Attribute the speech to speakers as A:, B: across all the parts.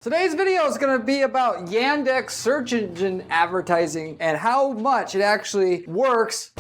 A: Today's video is going to be about Yandex search engine advertising and how much it actually works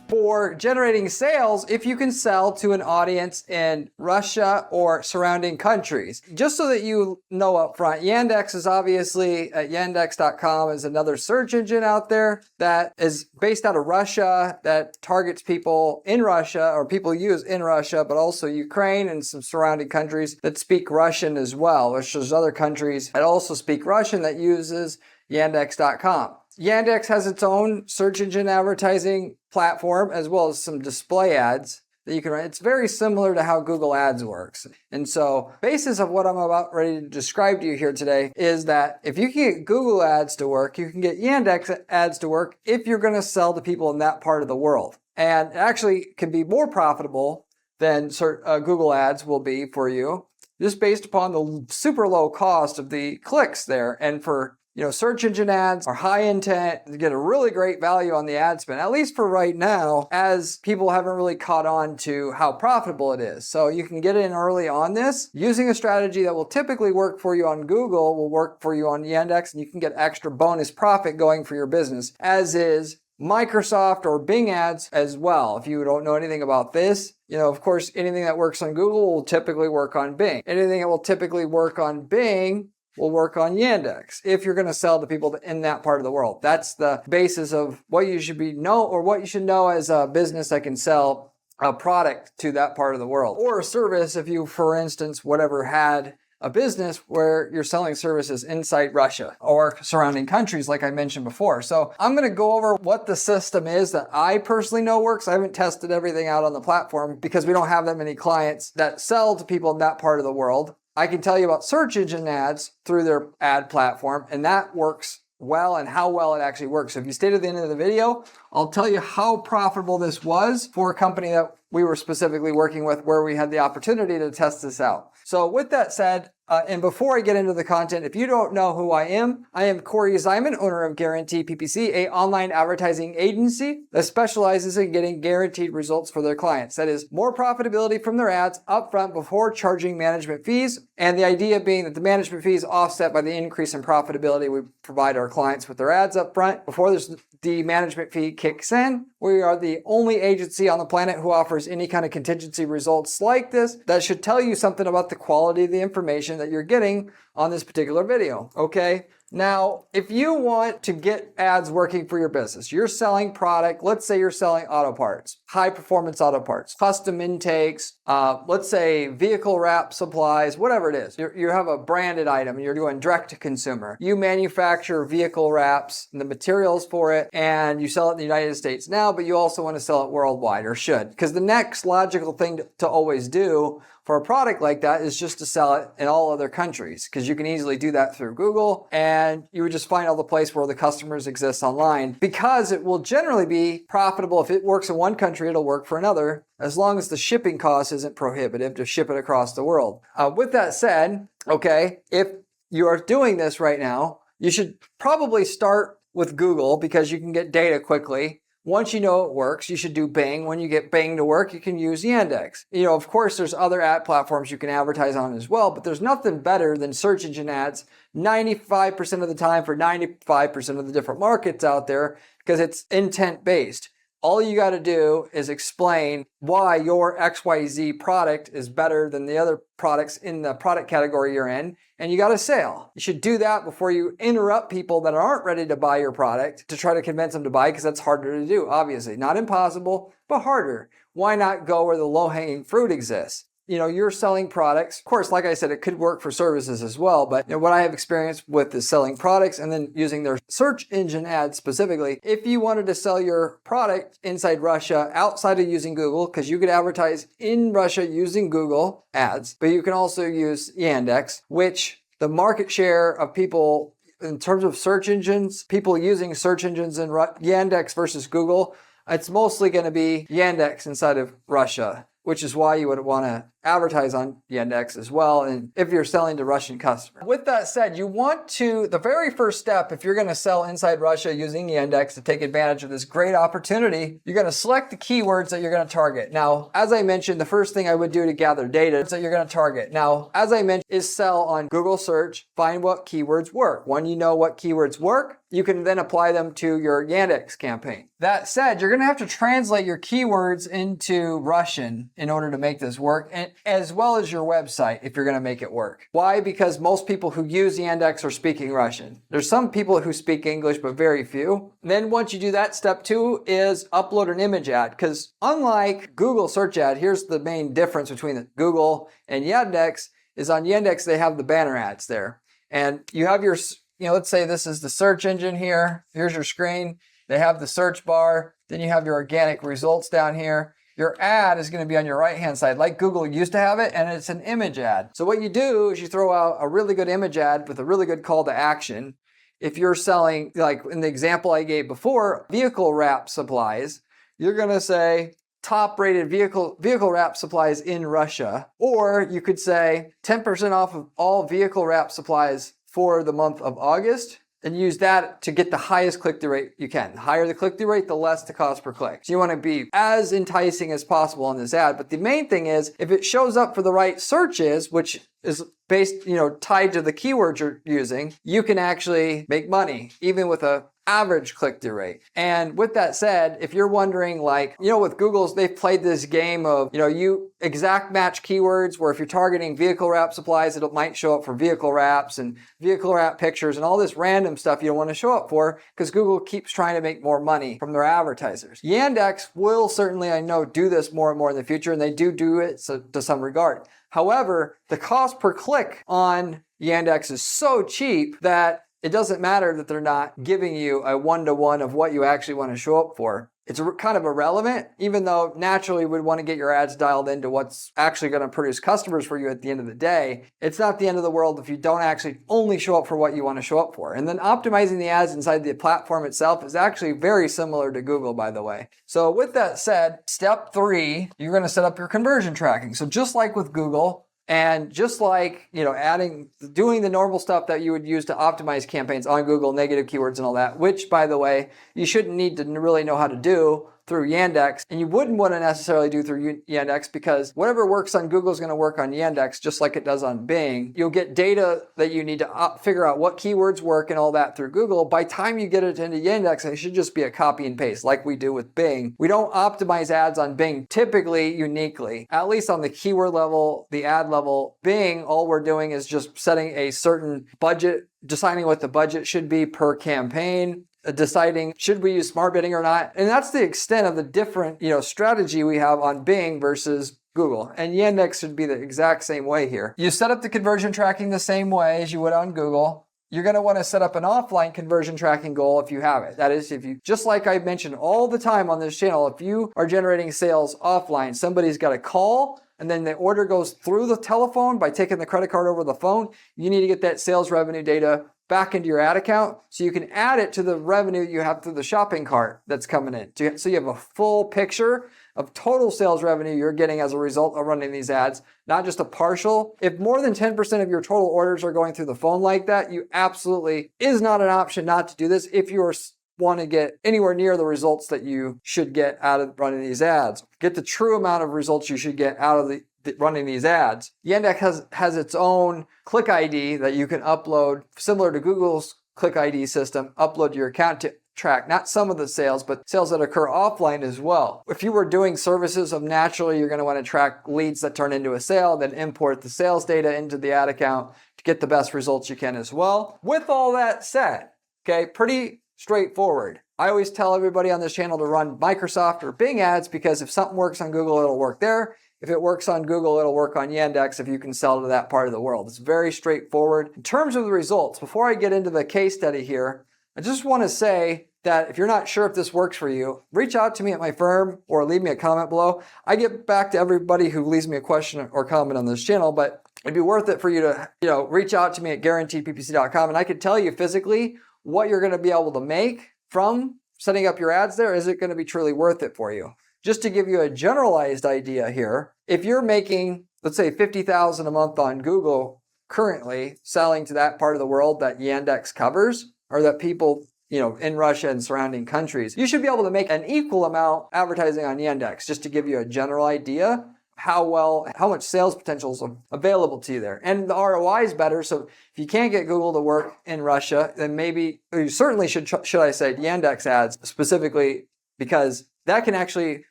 A: for generating sales if you can sell to an audience in Russia or surrounding countries. Just so that you know up front, Yandex is obviously at Yandex.com is another search engine out there that is based out of Russia that targets people in Russia or people use in Russia, but also Ukraine and some surrounding countries that speak Russian as well, which there's other countries that also speak Russian that uses Yandex.com. Yandex has its own search engine advertising platform as well as some display ads that you can run. It's very similar to how Google Ads works. And so, basis of what I'm about ready to describe to you here today is that if you can get Google Ads to work, you can get Yandex Ads to work if you're going to sell to people in that part of the world. And it actually can be more profitable than Google Ads will be for you, just based upon the super low cost of the clicks there. And for search engine ads are high intent. You get a really great value on the ad spend, at least for right now, as people haven't really caught on to how profitable it is. So you can get in early on this using a strategy that will typically work for you on Google, will work for you on Yandex, and you can get extra bonus profit going for your business, as is Microsoft or Bing ads as well. If you don't know anything about this, of course, anything that works on Google will typically work on Bing. Anything that will typically work on Bing will work on Yandex if you're going to sell to people in that part of the world. That's the basis of what you should what you should know as a business that can sell a product to that part of the world, or a service if you, for instance, had a business where you're selling services inside Russia or surrounding countries like I mentioned before. So I'm going to go over what the system is that I personally know works. I haven't tested everything out on the platform because we don't have that many clients that sell to people in that part of the world. I can tell you about search engine ads through their ad platform, and that works well and how well it actually works. So if you stay to the end of the video, I'll tell you how profitable this was for a company that we were specifically working with where we had the opportunity to test this out. So with that said, and before I get into the content, if you don't know who I am Corey Zyman, owner of Yandex PPC, a online advertising agency that specializes in getting guaranteed results for their clients. That is more profitability from their ads upfront before charging management fees. And the idea being that the management fees offset by the increase in profitability we provide our clients with their ads upfront before the management fee kicks in. We are the only agency on the planet who offers any kind of contingency results like this. That should tell you something about the quality of the information that you're getting on this particular video, okay? Now, if you want to get ads working for your business, you're selling product, let's say you're selling auto parts, high performance auto parts, custom intakes, let's say vehicle wrap supplies, whatever it is. You have a branded item and you're doing direct to consumer. You manufacture vehicle wraps and the materials for it and you sell it in the United States now, but you also want to sell it worldwide, or should. Because the next logical thing to always do for a product like that is just to sell it in all other countries, because you can easily do that through Google and you would just find all the place where the customers exist online, because it will generally be profitable. If it works in one country, it'll work for another, as long as the shipping cost isn't prohibitive to ship it across the world. With that said, okay, if you are doing this right now, you should probably start with Google because you can get data quickly. Once you know it works, you should do Bing. When you get Bing to work, you can use Yandex. Of course, there's other ad platforms you can advertise on as well, but there's nothing better than search engine ads 95% of the time for 95% of the different markets out there, because it's intent-based. All you got to do is explain why your XYZ product is better than the other products in the product category you're in, and you got a sale. You should do that before you interrupt people that aren't ready to buy your product to try to convince them to buy, because that's harder to do, obviously. Not impossible, but harder. Why not go where the low-hanging fruit exists? You're selling products. Of course, like I said, it could work for services as well. But what I have experience with is selling products and then using their search engine ads specifically. If you wanted to sell your product inside Russia outside of using Google, because you could advertise in Russia using Google ads, but you can also use Yandex, which the market share of people in terms of search engines, people using search engines in Yandex versus Google, it's mostly going to be Yandex inside of Russia, which is why you would want to advertise on Yandex as well, and if you're selling to Russian customers. With that said, you want to, the very first step, if you're going to sell inside Russia using Yandex to take advantage of this great opportunity, you're going to select the keywords that you're going to target. Now, as I mentioned, the first thing I would do to gather data is that you're going to target. Now, as I mentioned, is sell on Google search, find what keywords work. When you know what keywords work, you can then apply them to your Yandex campaign. That said, you're going to have to translate your keywords into Russian in order to make this work, and as well as your website if you're going to make it work. Why? Because most people who use Yandex are speaking Russian. There's some people who speak English, but very few. Then once you do that, step 2 is upload an image ad, because unlike Google search ad, here's the main difference between Google and Yandex, is on Yandex they have the banner ads there. And you have your, let's say this is the search engine here. Here's your screen. They have the search bar. Then you have your organic results down here. Your ad is going to be on your right-hand side, like Google used to have it, and it's an image ad. So what you do is you throw out a really good image ad with a really good call to action. If you're selling, like in the example I gave before, vehicle wrap supplies, you're going to say top-rated vehicle wrap supplies in Russia. Or you could say 10% off of all vehicle wrap supplies for the month of August, and use that to get the highest click-through rate you can. The higher the click-through rate, the less the cost per click. So you want to be as enticing as possible on this ad. But the main thing is, if it shows up for the right searches, which is based, tied to the keywords you're using, you can actually make money, even with a average click-through rate. And with that said, if you're wondering, with Google's, they've played this game of, you exact match keywords where if you're targeting vehicle wrap supplies, it might show up for vehicle wraps and vehicle wrap pictures and all this random stuff you don't want to show up for, because Google keeps trying to make more money from their advertisers. Yandex will certainly, I know, do this more and more in the future, and they do it to some regard. However, the cost per click on Yandex is so cheap that it doesn't matter that they're not giving you a one-to-one of what you actually want to show up for. It's kind of irrelevant, even though naturally we'd want to get your ads dialed into what's actually going to produce customers for you at the end of the day. It's not the end of the world if you don't actually only show up for what you want to show up for. And then optimizing the ads inside the platform itself is actually very similar to Google, by the way. So with that said, step 3, you're going to set up your conversion tracking. So just like with Google, and just like, doing the normal stuff that you would use to optimize campaigns on Google, negative keywords and all that, which, by the way, you shouldn't need to really know how to do through Yandex, and you wouldn't want to necessarily do through Yandex, because whatever works on Google is going to work on Yandex just like it does on Bing. You'll get data that you need to figure out what keywords work and all that through Google. By the time you get it into Yandex, it should just be a copy and paste like we do with Bing. We don't optimize ads on Bing typically uniquely, at least on the keyword level, the ad level. Bing, all we're doing is just setting a certain budget, deciding what the budget should be per campaign, deciding should we use smart bidding or not. And that's the extent of the different, strategy we have on Bing versus Google. And Yandex should be the exact same way here. You set up the conversion tracking the same way as you would on Google. You're going to want to set up an offline conversion tracking goal if you have it. That is, if you, just like I mentioned all the time on this channel, if you are generating sales offline, somebody's got a call, and then the order goes through the telephone by taking the credit card over the phone, you need to get that sales revenue data back into your ad account so you can add it to the revenue you have through the shopping cart that's coming in. So you have a full picture of total sales revenue you're getting as a result of running these ads, not just a partial. If more than 10% of your total orders are going through the phone like that, you absolutely is not an option not to do this if you want to get anywhere near the results that you should get out of running these ads. Get the true amount of results you should get out of running these ads. Yandex has its own click ID that you can upload, similar to Google's click ID system, upload to your account to track not some of the sales, but sales that occur offline as well. If you were doing services of naturally, you're going to want to track leads that turn into a sale, then import the sales data into the ad account to get the best results you can as well. With all that said, okay, pretty straightforward. I always tell everybody on this channel to run Microsoft or Bing ads, because if something works on Google, it'll work there. If it works on Google, it'll work on Yandex if you can sell to that part of the world. It's very straightforward. In terms of the results, before I get into the case study here, I just want to say that if you're not sure if this works for you, reach out to me at my firm or leave me a comment below. I get back to everybody who leaves me a question or comment on this channel, but it'd be worth it for you to reach out to me at guaranteedppc.com, and I can tell you physically what you're going to be able to make from setting up your ads there. Is it going to be truly worth it for you? Just to give you a generalized idea here, if you're making let's say 50,000 a month on Google currently, selling to that part of the world that Yandex covers, or that people, in Russia and surrounding countries, you should be able to make an equal amount advertising on Yandex, just to give you a general idea how much sales potential is available to you there. And the ROI is better. So if you can't get Google to work in Russia, then maybe you certainly should I say Yandex ads specifically, because that can actually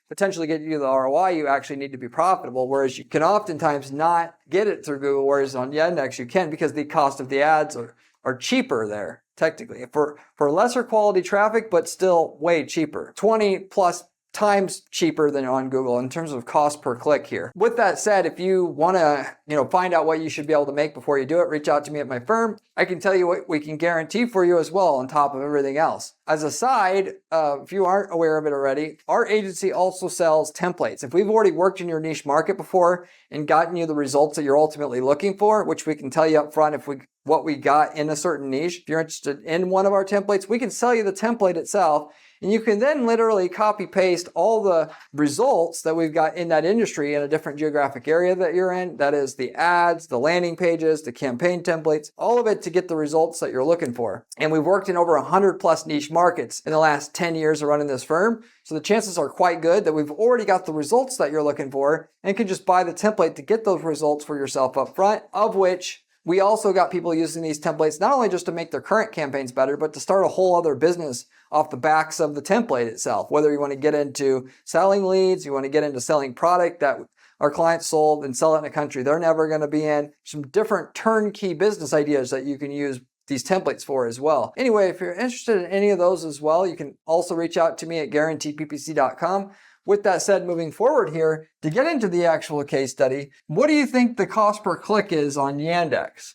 A: potentially get you the ROI you actually need to be profitable, whereas you can oftentimes not get it through Google, whereas on Yandex you can, because the cost of the ads are cheaper there, technically, for lesser quality traffic, but still way cheaper. 20 plus times cheaper than on Google in terms of cost per click here. With that said, if you want to, find out what you should be able to make before you do it, reach out to me at my firm. I can tell you what we can guarantee for you as well, on top of everything else. As a side, if you aren't aware of it already, our agency also sells templates. If we've already worked in your niche market before and gotten you the results that you're ultimately looking for, which we can tell you up front what we got in a certain niche, if you're interested in one of our templates, we can sell you the template itself. And you can then literally copy paste all the results that we've got in that industry in a different geographic area that you're in. That is the ads, the landing pages, the campaign templates, all of it to get the results that you're looking for. And we've worked in over 100 plus niche markets in the last 10 years of running this firm. So the chances are quite good that we've already got the results that you're looking for, and can just buy the template to get those results for yourself up front, of which we also got people using these templates not only just to make their current campaigns better, but to start a whole other business off the backs of the template itself. Whether you want to get into selling leads, you want to get into selling product that our clients sold and sell it in a country they're never going to be in, some different turnkey business ideas that you can use these templates for as well. Anyway, if you're interested in any of those as well, you can also reach out to me at guaranteedppc.com. With that said, moving forward here, to get into the actual case study, what do you think the cost per click is on Yandex?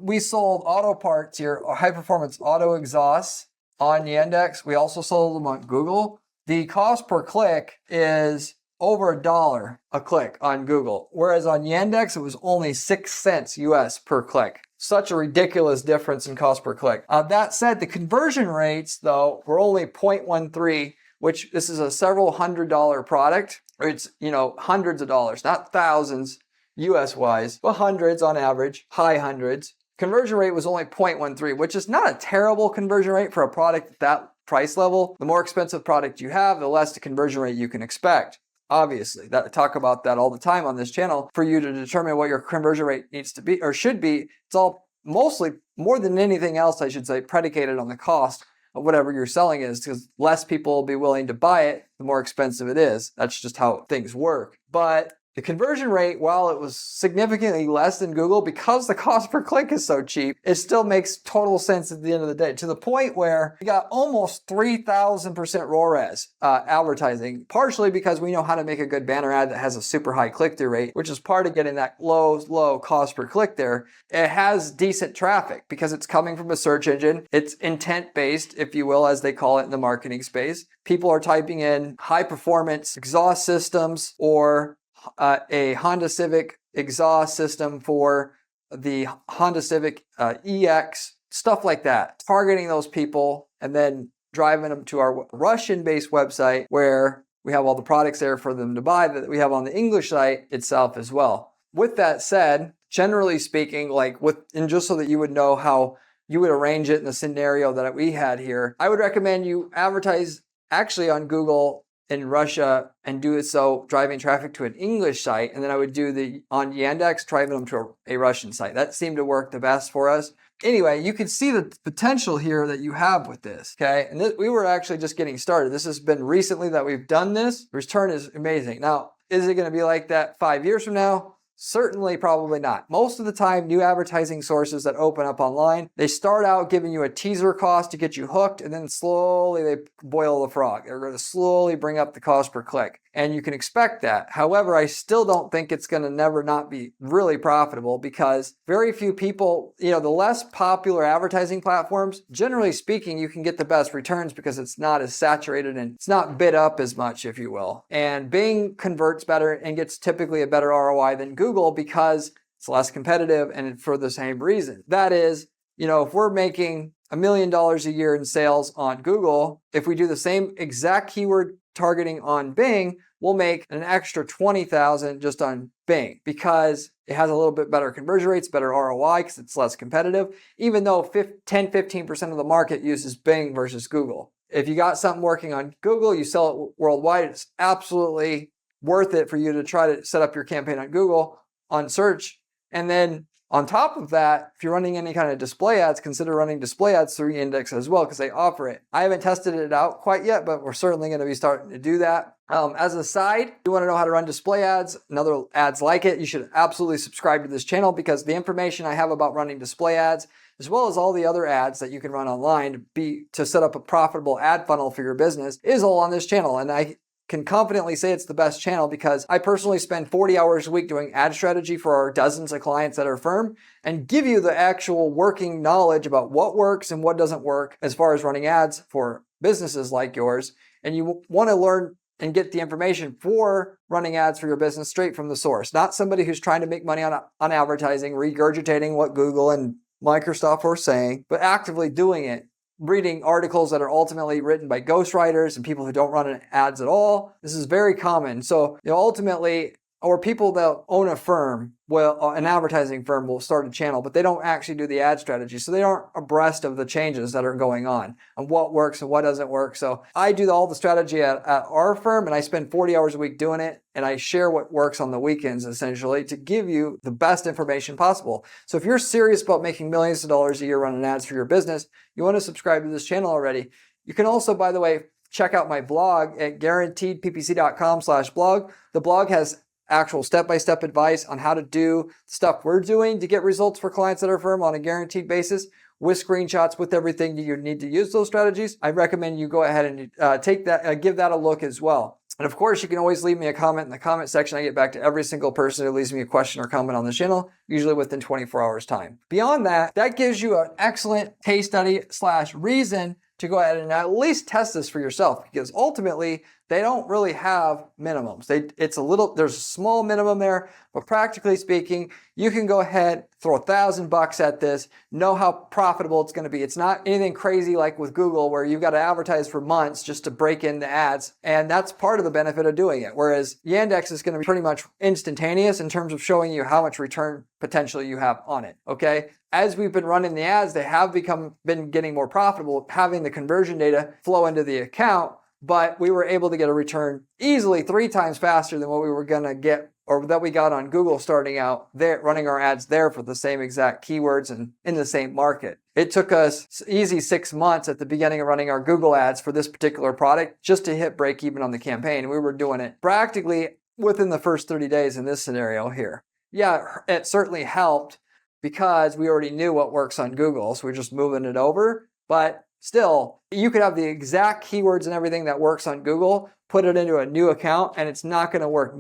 A: We sold auto parts here, or high performance auto exhausts on Yandex. We also sold them on Google. The cost per click is over $1 a click on Google, whereas on Yandex it was only 6 cents US per click. Such a ridiculous difference in cost per click. That said, the conversion rates though were only 0.13, which this is a several $100 product. It's, hundreds of dollars, not thousands US wise, but hundreds on average, high hundreds. Conversion rate was only 0.13, which is not a terrible conversion rate for a product at that price level. The more expensive product you have, the less the conversion rate you can expect. Obviously, I talk about that all the time on this channel for you to determine what your conversion rate needs to be or should be. It's all mostly, more than anything else, I should say, predicated on the cost of whatever you're selling is, because less people will be willing to buy it, the more expensive it is. That's just how things work. But the conversion rate, while it was significantly less than Google, because the cost per click is so cheap, it still makes total sense at the end of the day, to the point where we got almost 3,000% ROAS advertising, partially because we know how to make a good banner ad that has a super high click-through rate, which is part of getting that low cost per click there. It has decent traffic because it's coming from a search engine. It's intent-based, if you will, as they call it in the marketing space. People are typing in high-performance exhaust systems or a Honda Civic exhaust system for the Honda Civic EX, stuff like that. Targeting those people and then driving them to our Russian-based website where we have all the products there for them to buy that we have on the English site itself as well. With that said, generally speaking, and just so that you would know how you would arrange it in the scenario that we had here, I would recommend you advertise actually on Google in Russia and do it so driving traffic to an English site, and then I would do on Yandex, driving them to a Russian site. That seemed to work the best for us. Anyway, you can see the potential here that you have with this, okay? And we were actually just getting started. This has been recently that we've done this. The return is amazing. Now, is it gonna be like that 5 years from now? Certainly, probably not. Most of the time, new advertising sources that open up online, they start out giving you a teaser cost to get you hooked, and then slowly they boil the frog. They're going to slowly bring up the cost per click. And you can expect that. However, I still don't think it's going to never not be really profitable, because very few people, the less popular advertising platforms, generally speaking, you can get the best returns because it's not as saturated and it's not bid up as much, if you will. And Bing converts better and gets typically a better ROI than Google because it's less competitive, and for the same reason. That is, if we're making $1 million a year in sales on Google, if we do the same exact keyword targeting on Bing, we'll make an extra 20,000 just on Bing because it has a little bit better conversion rates, better ROI because it's less competitive, even though 10-15% of the market uses Bing versus Google. If you got something working on Google, you sell it worldwide, it's absolutely worth it for you to try to set up your campaign on Google on search. And then on top of that, if you're running any kind of display ads, consider running display ads through Yandex as well because they offer it. I haven't tested it out quite yet, but we're certainly going to be starting to do that. As a side, if you want to know how to run display ads and other ads like it, you should absolutely subscribe to this channel because the information I have about running display ads, as well as all the other ads that you can run online to set up a profitable ad funnel for your business, is all on this channel. And I can confidently say it's the best channel because I personally spend 40 hours a week doing ad strategy for our dozens of clients at our firm and give you the actual working knowledge about what works and what doesn't work as far as running ads for businesses like yours. And you want to learn and get the information for running ads for your business straight from the source, not somebody who's trying to make money on advertising, regurgitating what Google and Microsoft are saying, but actively doing it. Reading articles that are ultimately written by ghostwriters and people who don't run ads at all. This is very common. So, ultimately, or people that own a firm, an advertising firm will start a channel, but they don't actually do the ad strategy. So they aren't abreast of the changes that are going on and what works and what doesn't work. So I do all the strategy at our firm and I spend 40 hours a week doing it. And I share what works on the weekends essentially to give you the best information possible. So if you're serious about making millions of dollars a year running ads for your business, you want to subscribe to this channel already. You can also, by the way, check out my blog at guaranteedppc.com/blog. The blog has actual step-by-step advice on how to do stuff we're doing to get results for clients at our firm on a guaranteed basis with screenshots, with everything that you need to use those strategies. I recommend you go ahead and give that a look as well. And of course, you can always leave me a comment in the comment section. I get back to every single person who leaves me a question or comment on the channel, usually within 24 hours time. Beyond that, that gives you an excellent case study / reason to go ahead and at least test this for yourself because ultimately they don't really have minimums. There's a small minimum there, but practically speaking, you can go ahead, throw $1,000 at this, know how profitable it's going to be. It's not anything crazy like with Google where you've got to advertise for months just to break in the ads. And that's part of the benefit of doing it. Whereas Yandex is going to be pretty much instantaneous in terms of showing you how much return potential you have on it. Okay. As we've been running the ads, they have been getting more profitable, having the conversion data flow into the account, but we were able to get a return easily 3 times faster than what we were going to get or that we got on Google starting out there, running our ads there for the same exact keywords and in the same market. It took us easy 6 months at the beginning of running our Google ads for this particular product just to hit break even on the campaign. We were doing it practically within the first 30 days in this scenario here. Yeah, it certainly helped because we already knew what works on Google, so we're just moving it over. But still, you could have the exact keywords and everything that works on Google, put it into a new account, and it's not going to work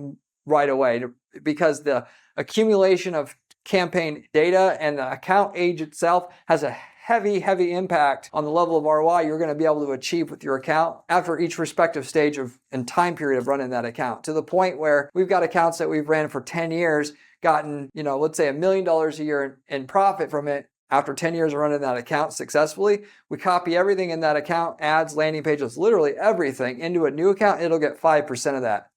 A: right away because the accumulation of campaign data and the account age itself has a heavy impact on the level of ROI you're going to be able to achieve with your account after each respective stage and time period of running that account, to the point where we've got accounts that we've ran for 10 years, gotten, let's say $1 million a year in profit from it. After 10 years of running that account successfully, we copy everything in that account, ads, landing pages, literally everything into a new account. It'll get 5% of that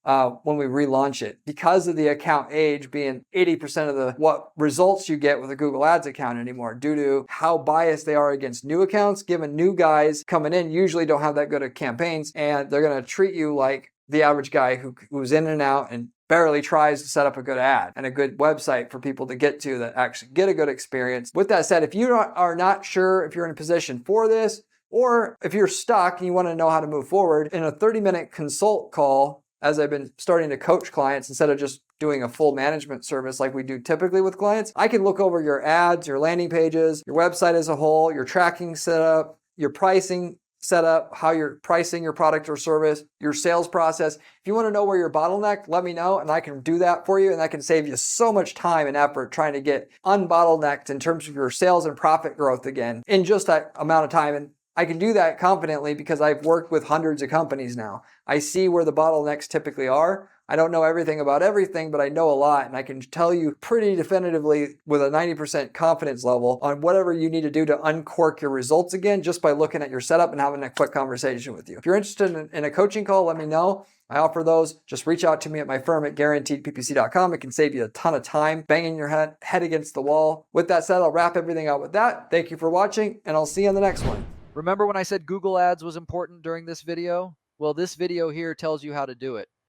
A: when we relaunch it because of the account age being 80% of what results you get with a Google Ads account anymore, due to how biased they are against new accounts, given new guys coming in usually don't have that good of campaigns, and they're going to treat you like the average guy who's in and out and barely tries to set up a good ad and a good website for people to get to that actually get a good experience. With that said, if you are not sure if you're in a position for this, or if you're stuck and you want to know how to move forward, in a 30-minute consult call, as I've been starting to coach clients instead of just doing a full management service like we do typically with clients, I can look over your ads, your landing pages, your website as a whole, your tracking setup, your pricing set up, how you're pricing your product or service, your sales process. If you want to know where you're bottlenecked, let me know and I can do that for you, and I can save you so much time and effort trying to get unbottlenecked in terms of your sales and profit growth again in just that amount of time. And I can do that confidently because I've worked with hundreds of companies now. I see where the bottlenecks typically are. I don't know everything about everything, but I know a lot, and I can tell you pretty definitively with a 90% confidence level on whatever you need to do to uncork your results again just by looking at your setup and having a quick conversation with you. If you're interested in a coaching call, let me know. I offer those. Just reach out to me at my firm at guaranteedppc.com. It can save you a ton of time banging your head against the wall. With that said, I'll wrap everything out with that. Thank you for watching, and I'll see you on the next one.
B: Remember when I said Google Ads was important during this video? Well, this video here tells you how to do it.